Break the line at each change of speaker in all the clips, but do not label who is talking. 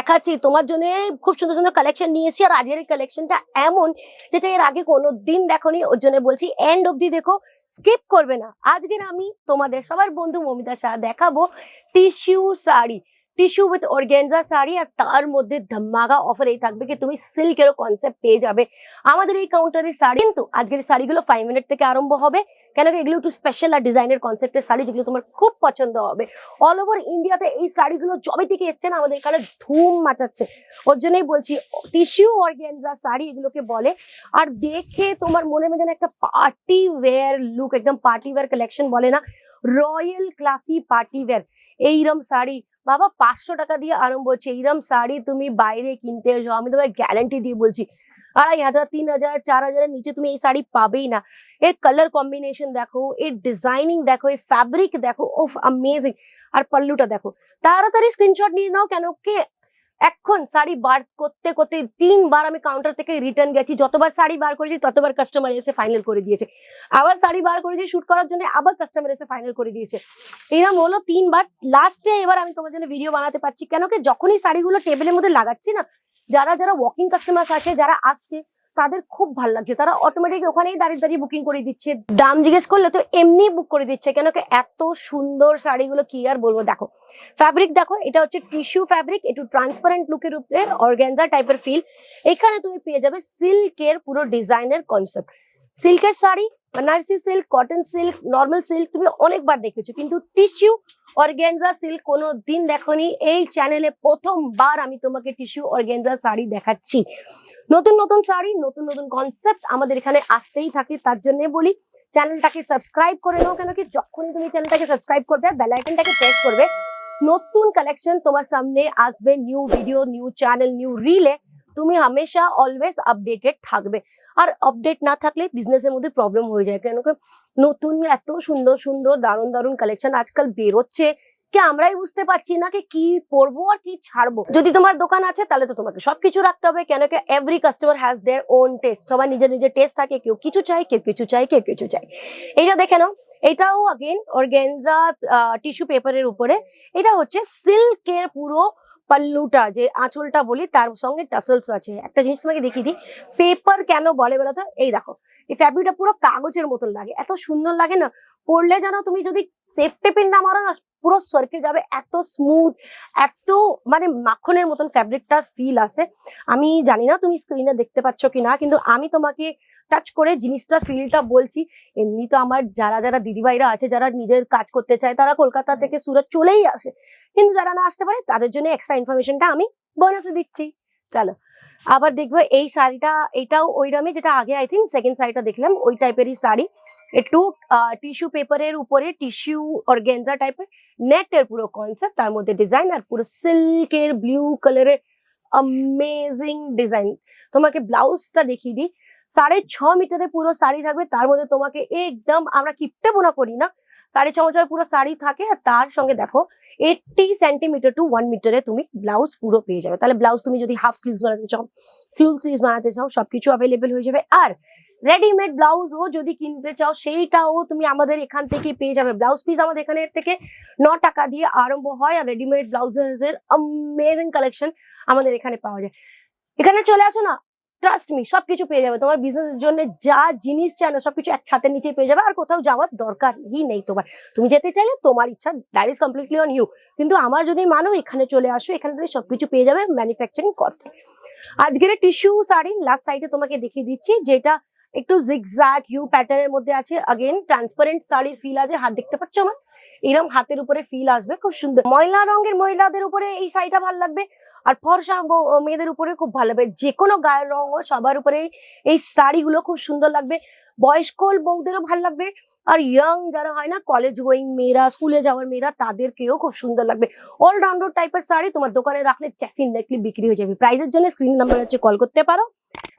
দেখাচ্ছি তোমার জন্য খুব সুন্দর সুন্দর কালেকশন নিয়েছি। আর আজকের এই কালেকশনটা এমন যেটা এর আগে কোনোদিন দেখোনি, ওর জন্য বলছি এন্ড অবধি দেখো, স্কিপ করবে না। আজকের আমি তোমাদের সবার বন্ধু মমিতা শাহ দেখাবো tissue sari, tissue with organza sari. আর তার মধ্যে ধামাকা অফার এই থাকবে কি তুমি সিল্কেরও কনসেপ্ট পেয়ে যাবে আমাদের এই কাউন্টারের শাড়ি। কিন্তু আজকের শাড়িগুলো 5 মিনিট থেকে আরম্ভ হবে, কেন কি এগুলো একটু স্পেশাল আর ডিজাইনের কনসেপ্টের শাড়ি, যেগুলো তোমার খুব পছন্দ হবে। অল ওভার ইন্ডিয়াতে এই শাড়িগুলো যবে থেকে এসছে না, আমাদের এখানে ধুম মাচাচ্ছে। ওর জন্যই বলছি টিস্যু অর্গানজা শাড়ি এগুলোকে বলে। আর দেখে তোমার মনে মনে যেন একটা পার্টি ওয়্যার লুক, একদম পার্টি ওয়্যার কালেকশন বলে না, রয়্যাল ক্লাসি পার্টি ওয়্যার। এইরম শাড়ি বাবা 500 টাকা দিয়ে আরম্ভ হচ্ছে। এইরম শাড়ি তুমি বাইরে কিনতে যাও, আমি তোমায় গ্যারান্টি দিয়ে বলছি 2500, 3000, 4000-এর নিচে তুমি এই শাড়ি পাবেই না। এর কালার কম্বিনেশন দেখো, এর ডিজাইনিং দেখো, এর ফ্যাব্রিক দেখো, ওফ অ্যামেজিং। আর পাল্লুটা দেখো, তাড়াতাড়ি স্ক্রিনশট নিয়ে নাও, কেন কি এখন শাড়ি বার করতে করতে 3 বার আমি কাউন্টার থেকে রিটার্ন গেছি। যতবার শাড়ি বার করেছি ততবার কাস্টমার এসে ফাইনাল করে দিয়েছে। আবার শাড়ি বার করেছি শুট করার জন্য, আবার কাস্টমার এসে ফাইনাল করে দিয়েছে। এরকম হলো 3 বার। লাস্টে এবার আমি তোমার জন্য ভিডিও বানাতে পারছি, কেন কি যখনই শাড়িগুলো টেবিলের মধ্যে লাগাচ্ছি না, যারা যারা ওয়াকিং কাস্টমার আছে, যারা আসছে, তাদের খুব ভালো লাগছে। তারা অটোমেটিক ওখানেই দাঁড়িয়ে দাঁড়িয়ে বুকিং করে দিচ্ছে। দাম জিজ্ঞেস করলে তো এমনি বুক করে দিচ্ছে, কেন কি এত সুন্দর শাড়িগুলো কি আর বলবো। দেখো ফ্যাব্রিক দেখো, এটা হচ্ছে টিস্যু ফ্যাব্রিক, একটু ট্রান্সপারেন্ট লুকের উপরে অর্গানজা টাইপের ফিল। এখানে তুমি পেয়ে যাবে সিল্কের পুরো ডিজাইনের কনসেপ্ট। সিল্কের sari, Banarasi silk, cotton silk, normal silk তুমি অনেকবার দেখেছো, কিন্তু টিস্যু অর্গানজা সিল্ক কোনো দিন দেখোনি। এই চ্যানেলে প্রথমবার আমি তোমাকে টিস্যু অর্গানজা শাড়ি দেখাচ্ছি। নতুন নতুন শাড়ি, নতুন নতুন কনসেপ্ট আমাদের এখানে আসতেই থাকে। তার জন্য বলি চ্যানেলটাকে সাবস্ক্রাইব করে নাও, কেন কি যখনই তুমি চ্যানেলটাকে সাবস্ক্রাইব করবে, বেল আইকনটাকে প্রেস করবে, নতুন কালেকশন তোমার সামনে আসবে, new video, new channel, new relay. তুমি হামেশা অলওয়েজ আপডেটেড থাকবে। আর আপডেট না থাকলে বিজনেসের মধ্যে প্রবলেম হয়ে যায়, কেন কি নতুন এত সুন্দর সুন্দর দারুণ দারুণ কালেকশন আজকাল বেরোচ্ছে কি আমরাই বুঝতে পারছি না কি পরবো আর কি ছাড়বো। যদি তোমার দোকান আছে তাহলে তো তোমাকে সবকিছু রাখতে হবে, কেন কি every customer has their own test. সবার নিজের নিজের টেস্ট থাকে, কেউ কিছু চাই, কেউ কিছু চাই, কেউ কিছু চাই। এইটা দেখে নাও, এটাও আগেন অর্গানজা টিস্যু পেপারের উপরে। এটা হচ্ছে সিল্কের পুরো পাল্লুটা, যে আঁচলটা বলি, তার সঙ্গে টাসেলস আছে। একটা জিনিস তোমাকে দেখিয়ে দিই, পেপার কেন বলে বলো তো। এই দেখো, এই ফ্যাব্রিকটা পুরো কাগজের মতন লাগে, এত সুন্দর লাগে না। পরলে জানো তুমি যদি সেফটি পিন না মারো না, পুরো সরকে যাবে, এত স্মুথ, এত মানে মাখনের মতন ফ্যাব্রিকটার ফিল আসে। আমি জানি না তুমি স্ক্রিনে দেখতে পাচ্ছ কিনা, কিন্তু আমি তোমাকে টাচ করে জিনিসটার ফিলটা বলছি। এমনি তো আমার যারা যারা দিদিভাইরা আছে, যারা নিজের কাজ করতে চায়, তারা কলকাতা থেকে সুরত চলেই আসে, কিন্তু যারা না আসতে পারে তাদের জন্য এক্সট্রা ইনফরমেশনটা আমি বোনাসে দিচ্ছি। চলো আবার দেখবো এই শাড়িটা, এটাও ওইরকমই, যেটা আগে আই থিঙ্ক সেকেন্ড শাড়িটা দেখলাম ওই টাইপেরই শাড়ি। একটু টিস্যু পেপারের উপরে টিস্যু অর্গানজা টাইপের নেটের পুরো কনসেপ্ট, তার মধ্যে ডিজাইন, আর পুরো সিল্কের ব্লু কালারের অ্যামেজিং ডিজাইন। তোমাকে ব্লাউজটা দেখিয়ে দিই, 6.5 মিটারে পুরো শাড়ি থাকবে। তার মধ্যে তোমাকে একদম, আমরা কিপটে বোনা করি না, 6.5 মিটার পুরো শাড়ি থাকে। আর তার সঙ্গে দেখো 80 সেন্টিমিটার টু 1 মিটারে তুমি ব্লাউজ পুরো পেয়ে যাবে। তাহলে ব্লাউজ তুমি যদি হাফ স্লিভস বানাতে চাও, ফুল স্লিভস বানাতে চাও, সবকিছু অ্যাভেলেবেল হয়ে যাবে। আর রেডিমেড ব্লাউজও যদি কিনতে চাও, সেইটাও তুমি আমাদের এখান থেকে পেয়ে যাবে। ব্লাউজ পিস আমাদের এখানে থেকে 9 টাকা দিয়ে আরম্ভ হয়। আর রেডিমেড ব্লাউজের অ্যামেজিং কালেকশন আমাদের এখানে পাওয়া যায়। এখানে চলে আসো না, ট্রাস্ট মি, সবকিছু পেয়ে যাবে। তোমার বিজনেসের জন্য যা জিনিস চাই না, সবকিছু এক ছাতের নিচে পেয়ে যাবে। আর কোথাও যাওয়ার দরকারই নেই তোমার। তুমি যেতে চাইলে তোমার ইচ্ছা, that is completely on you. কিন্তু আমার যদি মানো, এখানে চলে আসো, এখানে তুমি সবকিছু পেয়ে যাবে ম্যানুফ্যাকচারিং কস্ট। আজকের টিস্যু শাড়ি লাস্ট সাইডে তোমাকে দেখিয়ে দিচ্ছি, যেটা একটু জিগজ্যাগ ইউ প্যাটার্নের মধ্যে আছে। আগেন ট্রান্সপারেন্ট শাড়ির ফিল আছে, হাত দেখতে পাচ্ছ আমার, এরকম হাতের উপরে ফিল আসবে, খুব সুন্দর। ময়লা রঙের মহিলাদের উপরে এই শাড়িটা ভালো লাগবে, আর ফর্সা মেয়েদের উপরে খুব ভালো লাগবে। যে কোনো গায়ের রঙ সবার উপরে এই শাড়িগুলো খুব সুন্দর লাগবে। বয়স্ক বউদেরও ভালো লাগবে, আর ইয়াং যারা হয় না, কলেজ গোয়িং মেয়েরা, স্কুলে যাওয়ার মেয়েরা, তাদেরকেও খুব সুন্দর লাগবে। অলরাউন্ডার টাইপের শাড়ি তোমার দোকানে রাখলে ডেফিনেটলি বিক্রি হয়ে যাবে। প্রাইসের জন্য স্ক্রিন নাম্বার আছে, কল করতে পারো।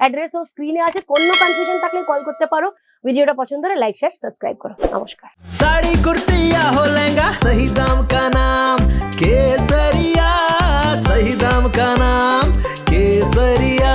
অ্যাড্রেসও স্ক্রিনে আছে, কোনো কনফিউশন থাকলে কল করতে পারো। ভিডিওটা পছন্দ হলে লাইক শেয়ার সাবস্ক্রাইব করো। নমস্কার।
साड़ी कुर्ती या हो लहंगा, सही दाम का नाम केसरिया, सही दाम का नाम केसरिया।